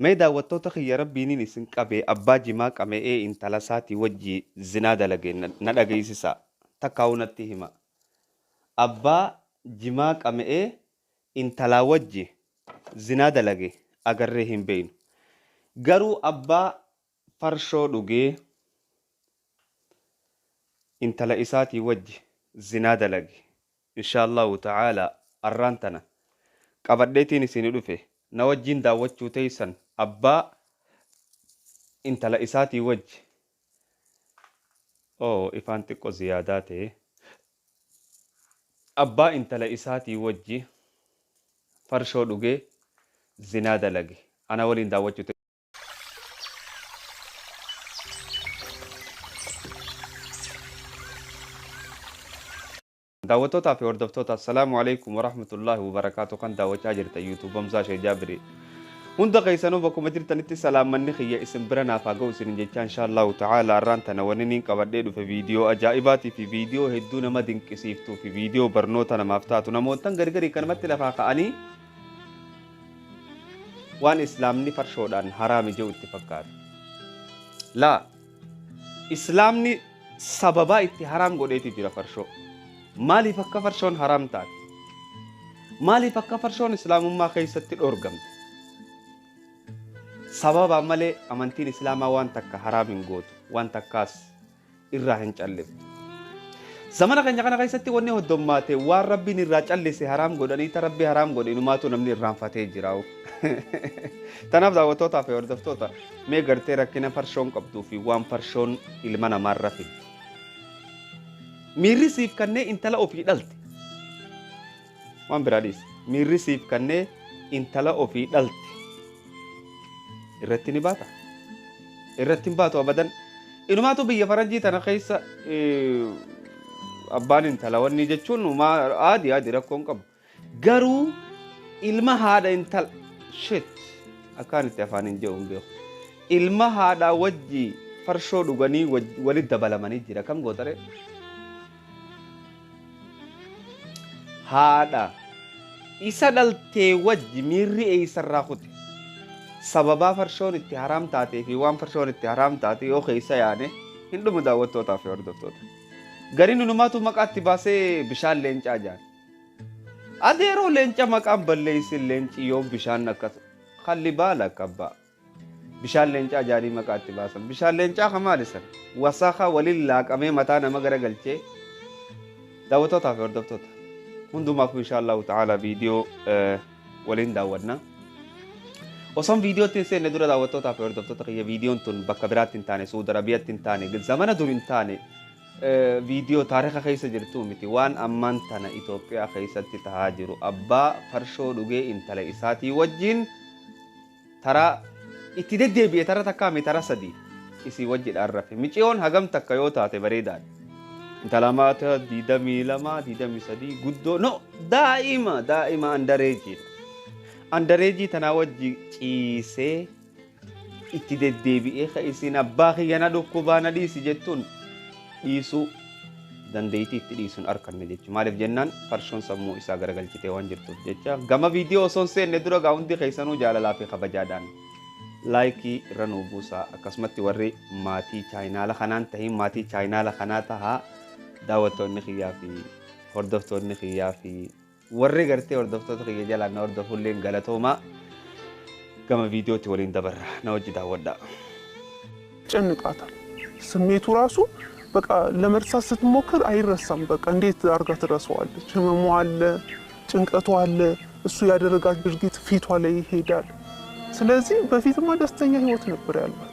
ميدا وتوتخ يا ربي نين سنكبي أبا جماك أمي إيه إن تلاساتي وجي زنادة لجي ندقي سا تكاونتهما أبا جماك أمي إيه إن تلا وجي زنادة لجي أجرهم بين جرو أبا فرشو لجي إن تلا إساتي وجي زنادة لجي إن شاء الله تعالى أرانتنا قبضتي نسيني فيه نوجين داوتشو تيسن أبا إنت لا إساتي وجه إفانتكو زياداتي أبا إنت لا إساتي وجه فرشو لغي زنادة لغي أنا ولين داوتشو تيسن دعوتوتا في وردفتوتا السلام عليكم ورحمة الله وبركاته كان دعوت أجرت يوتيوب مزاج جابري هندا قيسانو بكم أجرت نتي سلام من خيّة اسم برنا فاجو سنجت إن شاء الله تعالى رانتنا وننين كبردو في فيديو أجائباتي في فيديو هدونا ما دين كسيفتو في فيديو برنوتنا مافتاتو نموتن غرغري كلمات لفاقة أني وان إسلامني فرشودان حرام جو اتفاقات لا إسلامني سببا اتحرام قديتي جرا فرشو مالي فكا فرشون حرام تات مالي فكا فرشون إسلام ما كheysatti الأورجم سبب عمله أمانتين إسلام وان تك حرام ينقود وان تكاس إرّاهن جلب زمانك إن جانا كheysatti ونيه الدمّاته والربي نرّاج اللي سه حرام قود أني تربي حرام قود إنه ما تو نمني الرام فاتي جراو تناف دعوتوتا في وردفتوتا مي غرتي ركنا فرشون قبضو في وان فرشون إلمانا مرة في مي ريسيف كنّي إنتلا أوفي دلتي وان براديس مي ريسيف كنّي إنتلا أوفي دلتي الرتيني باتا الرتين باتو أبداً إنه ما تو بيا فرنجي تنا خيسة أبان إنتلا وني جتشون وما عادي ركون كم جرو إلما هذا إنتل شيت أكان تفانين جوم بيو إلما هذا وجي فرشو دوغاني ولد دبلا ماني جرا كم غوتره هذا إسا دلتي وجه ميري إيسا راخوتي سببا فرشون اتحرام تاتي في وان فرشون اتحرام تاتي أو خيسا يعني هندو مداوتو تافي وردفتو غرين نماتو مقات تباسي بشان لينچ آجان أديرو لينچا مقام بلليسي لينچ يوم بشان نكتو خلي بالك أبا بشان لينچ آجاني مقات تباسا بشان لينچا خمالسا وساخا ولللاك أمي متانا مغرى قلچه داوتو تافي وردفتو منذ ما إن شاء الله تعالى فيديو ولين داودنا وصم فيديو تنسين ندور داوتو تافي وردفتو تقية فيديو انتون بكبرات تنتاني سود عربية تنتاني قد زمان دور انتاني فيديو تاريخ خيسة جرتو متي وان أمان تانا إثيوبيا kheysatti تهاجرو أبا فرشو دوغي انتلا إساتي وجين ترى اتدد بيه ترى تكامي ترى سدي إسي وجين أرفي ميشيون هقم تكيوتا تبريدان انتلامات ديدامي لما ديدامي سدي قدو نو دائما أندريجي تناوجي إيسي اتدد بيه خيسين أباخي ينادو كوبانا دي سجتون إيسو دنديتي تديسون أركان نجتش مالف جنان فرشون سمو إسا غرغل كتي وانجرتو جتشا غما فيديو سون سي ندرو غاوندي خيسانو جالالا في خبجادان لايكي رنو بوسا أكسمتي وري ماتي چاينا لخنان تهيم ماتي چاينا لخناتها دعوتو نخيا في هردفتو نخيا في وري غرتي هردفتو تخيا جالان هردفو لين غلطو ما غما فيديو تولين دبر نوجي داودا ጨንቃታል ስሜቱ ራሱ በቃ ለመርሳት ስትሞክር አይረሳም በቃ እንዴት አርጋ ትረሳዋለች ህመሙ አለ ጭንቀቱ አለ እሱ ያደረጋት ድርጊት ፊቷ ላይ ይሄዳል ስለዚህ በፊትማ ደስተኛ ህይወት ነበር ያላት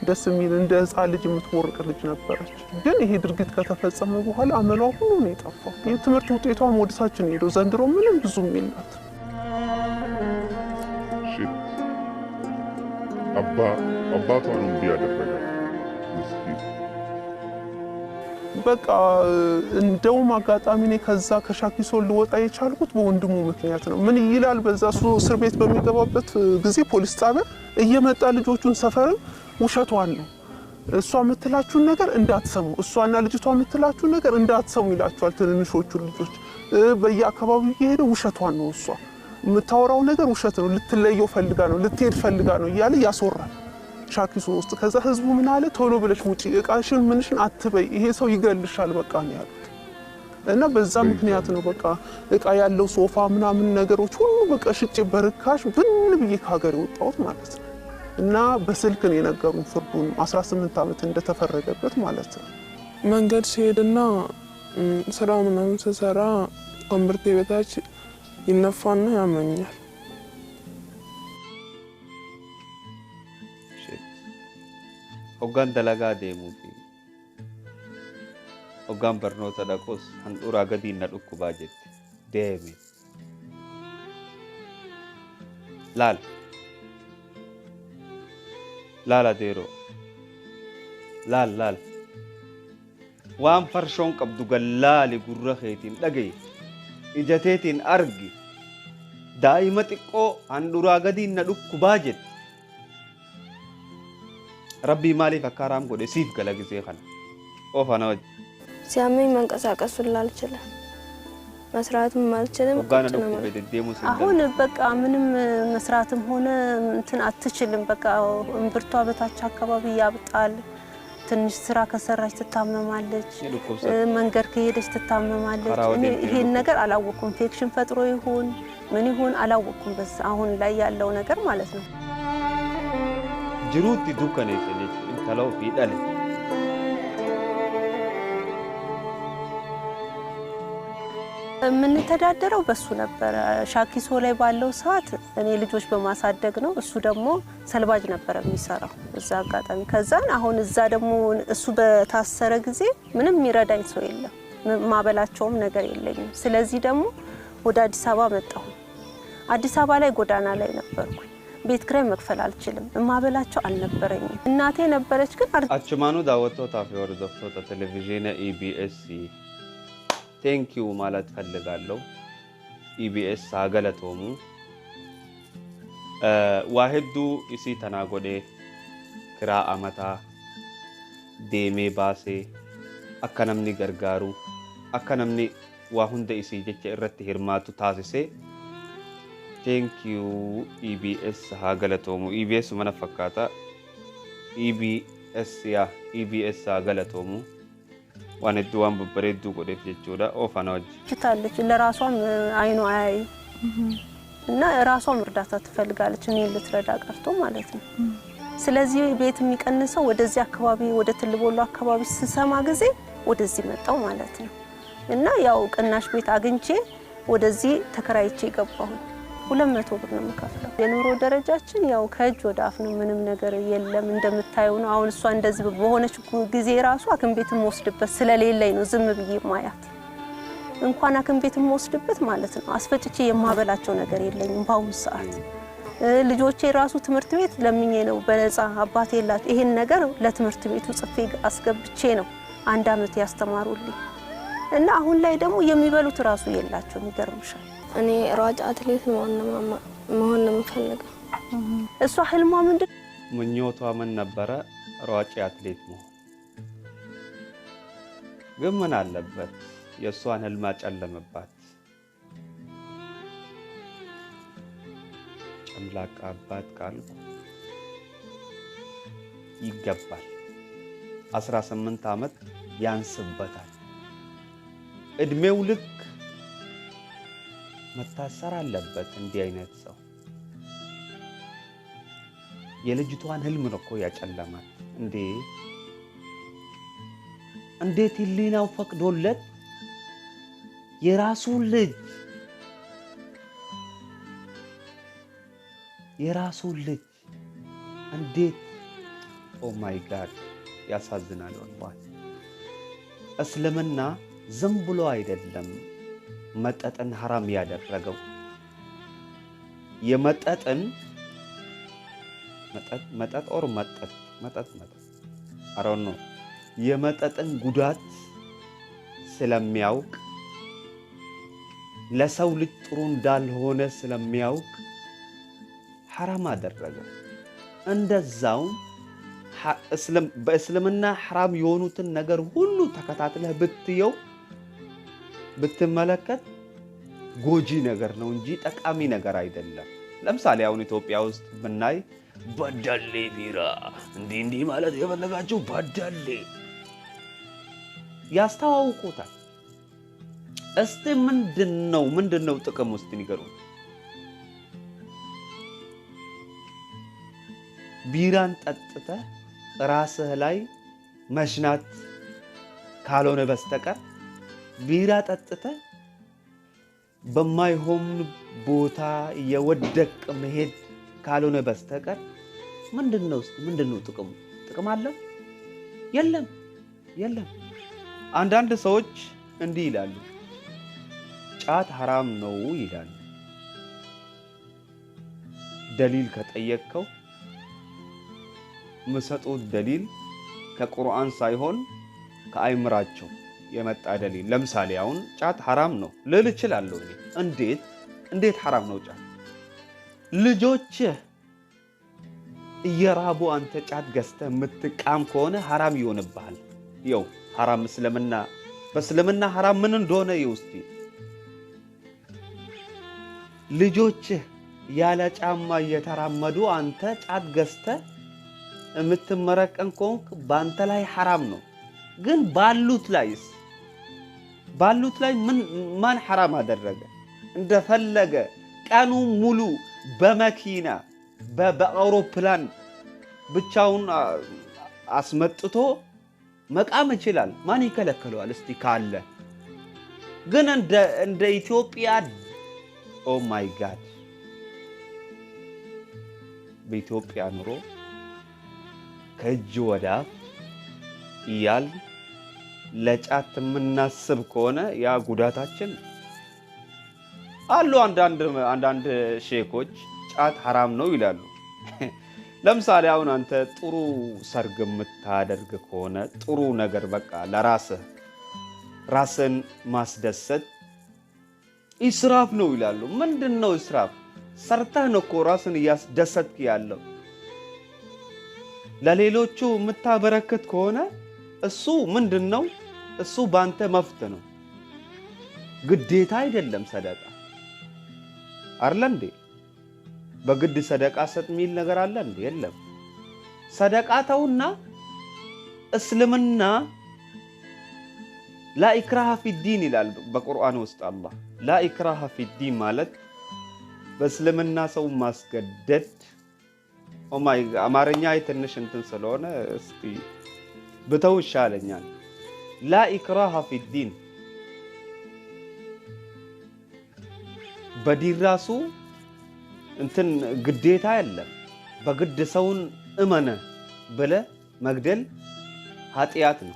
ደስ የሚል እንደ ህፃን ልጅ የምትወርቅ ልጅ ነበረች ግን ይሄ ድርጊት ከተፈጸመ በኋላ አመሏ ሁሉ ነው የጠፋው የትምህርት ውጤቷ ወደታችን ሄዶ ዘንድሮ ምንም ብዙ የሚላት አባቷ ነው ቢያደረገ በቃ እንደውም አጋጣሚ ነው ከዛ ከሻኪሶ ልወጣ የቻልኩት በወንድሙ ምክንያት ነው ምን ይላል በዛ እስር ቤት በሚገባበት ጊዜ ፖሊስ ጣቢያ እየመጣ ልጆቹን ሰፈር ውሸቷን ነው እሷ የምትላችሁ ነገር እንዳትሰሙ እሷና ልጅቷ የምትላችሁ ነገር እንዳትሰሙ ይላቸዋል ትንንሾቹ ልጆች በየአካባቢው እየሄደ ውሸቷን ነው እሷ የምታወራው ነገር ውሸት ነው ልትለየው ፈልጋ ነው ልትሄድ ፈልጋ ነው እያለ ያስወራል ሻኪሱ ውስጥ ከዛ ህዝቡ ምን አለ ቶሎ ብለሽ ውጪ እቃሽን ምንሽን አትበይ ይሄ ሰው ይገልሻል በቃ ነው ያሉት እና በዛ ምክንያት ነው በቃ እቃ ያለው ሶፋ ምናምን ነገሮች ሁሉ በቃ ሽጬ በርካሽ ብን ብዬ ከሀገር ወጣሁት ማለት ነው እና በስልክ ነው የነገሩን ፍርዱን 18 ዓመት እንደተፈረደበት ማለት ነው መንገድ ሲሄድና ስራ ምናምን ስሰራ ኮምብርቴ በታች ይነፋና ያመኛል Hoggaan dalagaa deemuu fi hoggaan barnoota dhaquus handhuuraa gadi na dhukkubaa jette deeme. Laal adeeroo laal waan farshoon qabdu gallaali gurra keetiin dhagaye ijateetiin argi daa'ima xiqqoo handhuuraa gadi na dhukkubaa jette. ربي مالي فكرام قد سيف قال جزيه خنا أوف أنا وجه سامي من قصاقص ولا الجلا مسراتم ما الجلا وقانا نقول بيد الديمو أهون بقى منهم مسراتم هنا تن أتشلم بقى برتوا بتاعك كبابي يابطال تنش سرا كسرش تتامن مالج منجر كيدش تتامن مالج هي النجار على وكم فيكشن فترة يهون من يهون على وكم بس أهون لا يالله نجار مالتنا جروتي دوكاني سنيت انت لو في دالي من ተዳደረው በሱ ነበር ሻኪሶ ላይ ባለው ሰዓት እኔ ልጆች በማሳደግ ነው እሱ ደግሞ ሰልባጅ ነበር የሚሰራው እዛ አጋጣሚ ከዛን አሁን እዛ ደግሞ እሱ በታሰረ ጊዜ ምንም ይረዳኝ ሰው የለም ማበላቸውም ነገር የለኝም ስለዚህ ደግሞ ወደ አዲስ አበባ መጣሁ አዲስ አበባ ላይ ጎዳና ላይ ነበርኩ ቤት ክራይ መክፈል አልችልም ማበላቸው አልነበረኝም እናቴ ነበረች ግን አችማኑ ዳወቶ ታፊ ወርዶፍቶ ቴሌቪዥን ኢቢኤስ ቴንክ ዩ ማለት ፈልጋለሁ ኢቢኤስ አገለቶሙ ዋህዱ ኢሲ ተናጎዴ ክራ አመታ ዴሜ ባሴ አከነምኒ ገርጋሩ አከነምኒ ዋሁንደ ኢሲ ጀቸ እረት ሂርማቱ ታሲሴ Thank you EBS hagalatomu EBS mana fakkaata EBS hagalatomu waan iddoo waan babbareedduu godheef jechuudha oofana wajji ትታለች ለራሷም አይኑ አያይ እና ራሷም እርዳታ ትፈልጋለች እኔ ልትረዳ ቀርቶ ማለት ነው ስለዚህ ቤት የሚቀንሰው ወደዚህ አካባቢ ወደ ትልቦሎ አካባቢ ስሰማ ጊዜ ወደዚህ መጣው ማለት ነው እና ያው ቅናሽ ቤት አግኝቼ ወደዚህ ተከራይቼ ገባሁ 200 ብር ነው የምከፍለው የኑሮ ደረጃችን ያው ከእጅ ወደ አፍ ነው ምንም ነገር የለም እንደምታዩ ነው አሁን እሷ እንደዚህ በሆነች ጊዜ ራሱ አክም ቤትም ወስድበት ስለሌለኝ ነው ዝም ብዬ ማያት እንኳን አክም ቤትም ወስድበት ማለት ነው አስፈጭቼ የማበላቸው ነገር የለኝም ባሁን ሰዓት ልጆቼ ራሱ ትምህርት ቤት ለምኜ ነው በነፃ አባቴላት ይሄን ነገር ለትምህርት ቤቱ ጽፌ አስገብቼ ነው አንድ አመት ያስተማሩልኝ እና አሁን ላይ ደግሞ የሚበሉት ራሱ የላቸው ይገርምሻል እኔ ሯጭ አትሌት መሆን ነው የምፈልገው እሷ ህልሟ ምንድን ምኞቷ ምን ነበረ ሯጭ አትሌት መሆን ግን ምን አለበት የሷን ህልማ ጨለመባት ጨምላቃ አባት ካልኩ ይገባል 18 ዓመት ያንስበታል እድሜው ልክ መታሰር አለበት እንዲህ አይነት ሰው የልጅቷን ህልም ነው እኮ ያጨለማት እንዴት ህሊናው ፈቅዶለት የራሱ ልጅ እንዴት ኦ ማይ ጋድ ያሳዝናል ወላሂ እስልምና ዝም ብሎ አይደለም መጠጥን حرام ያደረገው የመጠጥን መጠጥ ኦር መጠጥ አሮን ነው የመጠጥን ጉዳት ስለሚያውቅ ለሰው ልጅ ጥሩ እንዳልሆነ ስለሚያውቅ حرام አደረገ እንደዛው በእስልምና حرام የሆኑትን ነገር ሁሉ ተከታትለህ ብትየው ብትመለከት ጎጂ ነገር ነው እንጂ ጠቃሚ ነገር አይደለም። ለምሳሌ አሁን ኢትዮጵያ ውስጥ ብናይ በደሌ ቢራ እንዲህ ማለት የፈለጋችሁ በደሌ ያስተዋውቁታል። እስቲ ምንድነው ጥቅም ውስጥ ንገሩ። ቢራን ጠጥተ ራስህ ላይ መሽናት ካልሆነ በስተቀር ቢራ ጠጥተ በማይሆን ቦታ የወደቅ መሄድ ካልሆነ በስተቀር ምንድነው ጥቅም አለው? የለም። አንዳንድ ሰዎች እንዲህ ይላሉ፣ ጫት ሐራም ነው ይላሉ። ደሊል ከጠየቅከው መሰጡት ደሊል ከቁርአን ሳይሆን ከአይምራቸው የመጣ ደሊል። ለምሳሌ አሁን ጫት ሐራም ነው ልል እችላለሁ። እንዴት ሐራም ነው ጫት? ልጆችህ እየራቡ አንተ ጫት ገዝተህ የምትቃም ከሆነ ሐራም ይሆንብሃል። ይኸው ሐራም በእስልምና ሐራም ምን እንደሆነ ይውስቲ። ልጆችህ ያለ ጫማ እየተራመዱ አንተ ጫት ገዝተህ የምትመረቀን ከሆንክ በአንተ ላይ ሐራም ነው። ግን ባሉት ላይ ማን ሐራም አደረገ? እንደፈለገ ቀኑ ሙሉ በመኪና በአውሮፕላን ብቻውን አስመጥቶ መቃም ይችላል። ማን ይከለክለዋል? እስቲ ካለ ግን እንደ ኢትዮጵያ ኦ ማይ ጋድ በኢትዮጵያ ኑሮ ከእጅ ወዳፍ እያል ለጫት የምናስብ ከሆነ ያ ጉዳታችን አሉ። አንዳንድ ሼኮች ጫት ሐራም ነው ይላሉ። ለምሳሌ አሁን አንተ ጥሩ ሰርግ የምታደርግ ከሆነ ጥሩ ነገር በቃ ራስን ማስደሰት ኢስራፍ ነው ይላሉ። ምንድነው ኢስራፍ? ሰርተህ ነው እኮ ራስን እያስደሰትክ ያለው። ለሌሎቹ የምታበረክት ከሆነ እሱ ምንድነው? እሱ ባንተ መፍት ነው፣ ግዴታ አይደለም። ሰደቃ አይደል እንዴ? በግድ ሰደቃ ሰጥ የሚል ነገር አለ እንዴ? የለም። ሰደቃ ተውና እስልምና ላ ኢክራሃ ፊዲን ይላል በቁርአን ውስጥ አላህ። ላ ኢክራሃ ፊዲን ማለት በእስልምና ሰው ማስገደድ። ኦማይ አማርኛ ትንሽ እንትን ስለሆነ እስቲ ብተው ይሻለኛል። ላ ኢክራሃ ፊዲን በዲን ራሱ እንትን ግዴታ የለም። በግድ ሰውን እመነ ብለ መግደል ኃጢአት ነው።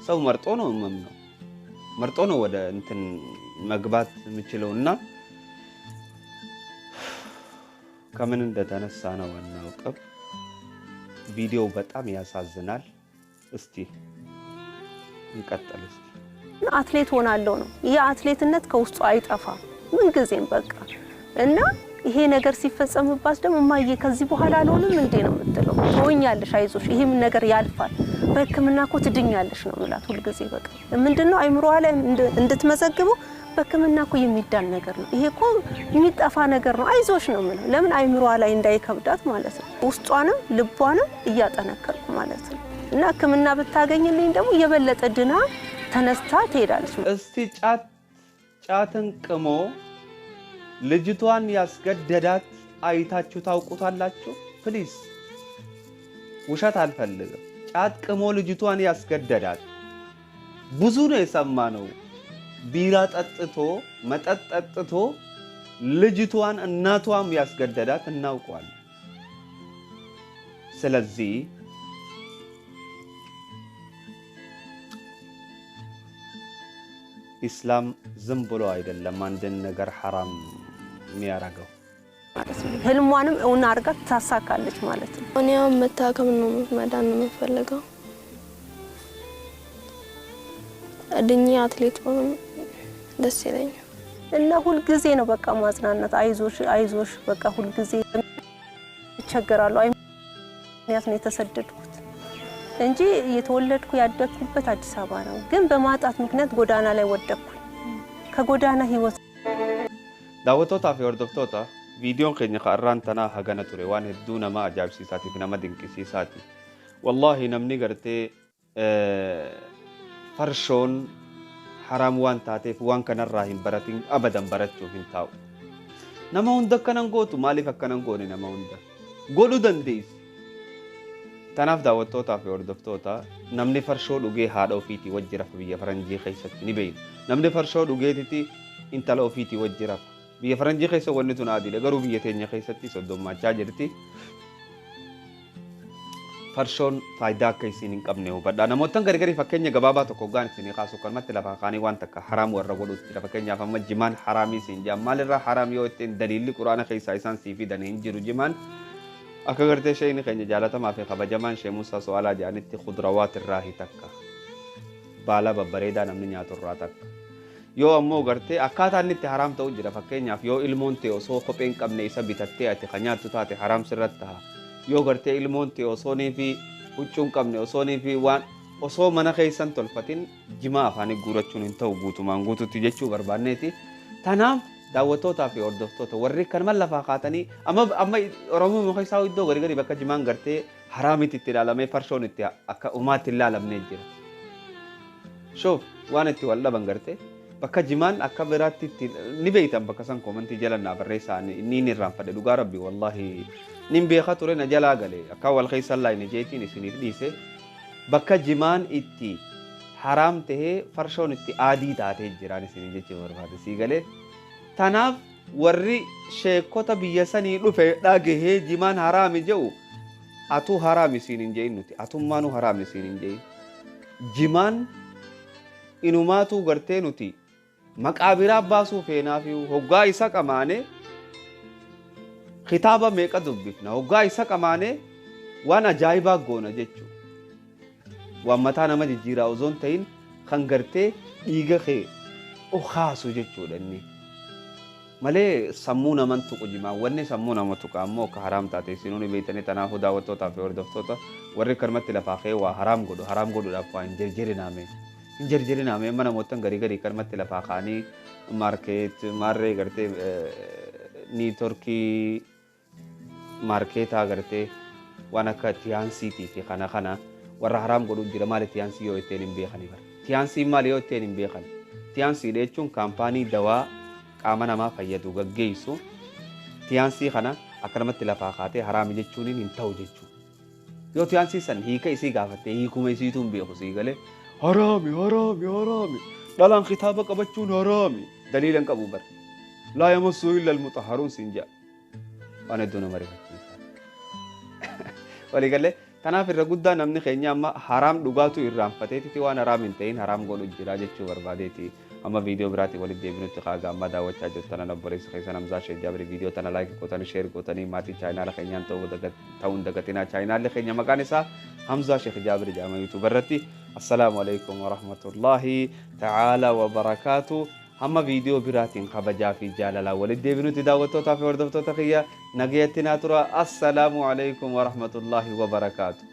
ሰው መርጦ ነው የሚያምነው፣ መርጦ ነው ወደ እንትን መግባት የሚችለውና ከምን እንደተነሳ ነው አናውቅም። ቪዲዮ በጣም ያሳዝናል። እስቲ እንቀጥል። አትሌት ሆናለሁ ነው። ይሄ አትሌትነት ከውስጡ አይጠፋም ምን ጊዜም በቃ እና ይሄ ነገር ሲፈጸምባት ደግሞ ማየ ከዚህ በኋላ አልሆንም እንዴ ነው የምትለው። ተወኛለሽ፣ አይዞሽ፣ ይሄም ነገር ያልፋል፣ በህክምና እኮ ትድኛለሽ ነው ማለት ሁሉ ጊዜ በቃ ምንድነው አይምሮዋ ላይ እንድትመዘግበው በህክምና እኮ የሚዳን ነገር ነው፣ ይሄ እኮ የሚጠፋ ነገር ነው፣ አይዞሽ ነው ማለት። ለምን አይምሮዋ ላይ እንዳይከብዳት ማለት ነው። ውስጧንም ልቧንም እያጠነከርኩ ማለት ነው። እና ህክምና ብታገኝልኝ ደግሞ የበለጠ ድና ተነስታ ትሄዳለች። እስቲ ጫትን ቅሞ ልጅቷን ያስገደዳት አይታችሁ ታውቁታላችሁ? ፕሊዝ ውሸት አልፈልግም። ጫት ቅሞ ልጅቷን ያስገደዳት ብዙ ነው የሰማነው። ቢራ ጠጥቶ መጠጥ ጠጥቶ ልጅቷን እናቷም ያስገደዳት እናውቀዋለን። ስለዚህ ኢስላም ዝም ብሎ አይደለም አንድን ነገር ሐራም የሚያረጋው። ህልሟንም እውን አድርጋ ታሳካለች ማለት ነው። እኔው መታከም ነው መዳን ነው የምፈልገው። አድኛ አትሌት ሆኖ ደስ ይለኛል እና ሁሉ ጊዜ ነው በቃ ማጽናናት። አይዞሽ በቃ ሁሉ ጊዜ ይቸገራሉ። ምክንያት ነው የተሰደድኩት እንጂ የተወለድኩ ያደግኩበት አዲስ አበባ ነው። ግን በማጣት ምክንያት ጎዳና ላይ ወደቅኩ ከጎዳና ህይወት daawwattootaa fi hordoftoota viidiyoon keenya ka'arraan tanaa hagana ture waan hedduu nama ajaa'ibsiisaatii fi nama dinqisiisaati. Wallaahi namni gartee farshoon haraam waan taateef waan kanarraa hin baratin abadan barachuuf hin taa'u. Nama hunda akkanan gootu maaliif akkanan goone nama hunda godhuu dandeessi. Tanaaf daawwattootaa fi hordoftoota namni farshoo dhugee haadha ofiitii wajji rafa biyya faranjii keessatti ni beeyna. Namni farshoo dhugeetiti intala ofiitii wajji rafa. Biyya faranjii keessa wanni tun aadiidha garuu biyya teenya keessatti soddommaachaa jirti. Farshoon faayidaa akka isiin hin qabne hubadhaa. Namoottan gargarii fakkeenya gabaabaa tokko gaan isin kaasu kanumatti lafa kaanii waan takka haraam warra godhutti fakkeenyaaf amma jimaan haraamii siin jaan maalirraa haraam yoo ittiin daliilli quraana keessaa isaan sii fidan hin jiru jimaan akka gartee shayini keenya jaalatamaa fi kabajamaan shee Musaa So'aalaa jedhanitti khudurawaat irraa takka baala babbareedaa namni nyaatu irraa takka. Yoo ammoo gartee akkaataan itti haraam ta'u jira fakkeenyaaf yoo ilmoon ta'e osoo kophee hin qabne isa bitattee ati kan nyaattu taate haraam sirratti ta'a. Yoo gartee ilmoon ta'e osoonii fi huccuu hin qabne osoonii fi waan osoo mana keessan tolfatin jimaa afaanii guurachuun hin ta'u guutumaan guututti jechuu barbaanneeti. Tanaaf daawwattootaa fi hordoftoota warri kanuma lafaa kaatanii amma Oromoo muka isaa iddoo gari gari bakka jimaan gartee haraamitti itti ilaalamee farshoon itti akka uumaatti hin ilaalamnee jira. Shoof waan itti wal dhaban gartee bakka jimaan akka biraatti itti ni beeytan bakka san koomantii jalannaa barreessaa inni irraanfadhe dhugaa rabbi wallaahi nin beeka ture na jalaa galee akka wal keessa laayine jeetiin isiniif dhiise bakka jimaan itti haraam tahee farshoon itti aadii taatee jiraan isinii jechuu barbaade sii galee. Tanaaf warri sheekota biyya sanii dhufe dhagahee jimaan haraami jedhu atuu haraami siin hin je'in nuti atummaanuu haraami siin hin je'in. Jimaan inumaatuu gartee nuti maqaa biraa baasuu feenaaf hoggaa isa qamaane kitaaba meeqa dubbifna hoggaa isa qamaane waan ajaa'ibaa goona jechuudha. Waan mataa nama jijjiiraa osoo hin ta'in kan gartee dhiiga kee ukaasu jechuudha inni. Malee sammuu naman tuqu jimaan wanni sammuu nama tuqa ammoo akka haraam taate isinuun beeytanii tanaafuu daawwattootaa fi hordoftoota warri kanumatti lafaa kee waa haraam godhuudhaaf waa hin jarjarinaame amma namoottan garii garii kanumatti lafaa kaanii maarkeet maarree gartee niitorkii maarkeetaa gartee waan akka tiyaansiitii fi kana warra haraam godhuu jira maali tiyaansii yoo ittiin hin beekani bara tiyaansii maali yoo ittiin hin beekan tiyaansii jechuun kaampaanii dawaa qaama namaa fayyadu gaggeessu tiyaansii kana akkanumatti lafaa kaatee haraami jechuun hin ta'u jechuudha. Yoo tiyaansii san hiika isii gaafattee hiikuma isiituu hin beeku sii galee haraami dhalaan kitaaba qabachuun haraami daliila hin qabu bara laa yamassuu illa almuxahharuun siin jedha waan hedduu nama rifachiisa. Waliigalee tanaaf irra guddaa namni keenya amma haraam dhugaatu irraanfateeti waan haraam hin ta'in haraam godhu jira jechuu barbaadeeti. Amma viidiyoo biraatti walitti deebinutti kaagaa amma daawwachaa jirtan obboleessa keessan Hamzaa Sheekh Jaabir viidiyoo tana laayik gootanii sheer gootanii maatii chaayinaala keenyaan ta'uun dagatinaa chaayinaalli keenya maqaan isaa Hamzaa Sheekh Jaabir jedhama yuutuub irratti. Assalaamu alaikum wa rahmatullahi ta'ala wa barakaatu. Amma viidiyoo biraatiin kabajaa fi jaalalaa walitti deebinutti daawwattootaa fi hordoftoota kiyya nagayatti naa tura. Assalaamu alaikum wa rahmatullahi wa barakaatu.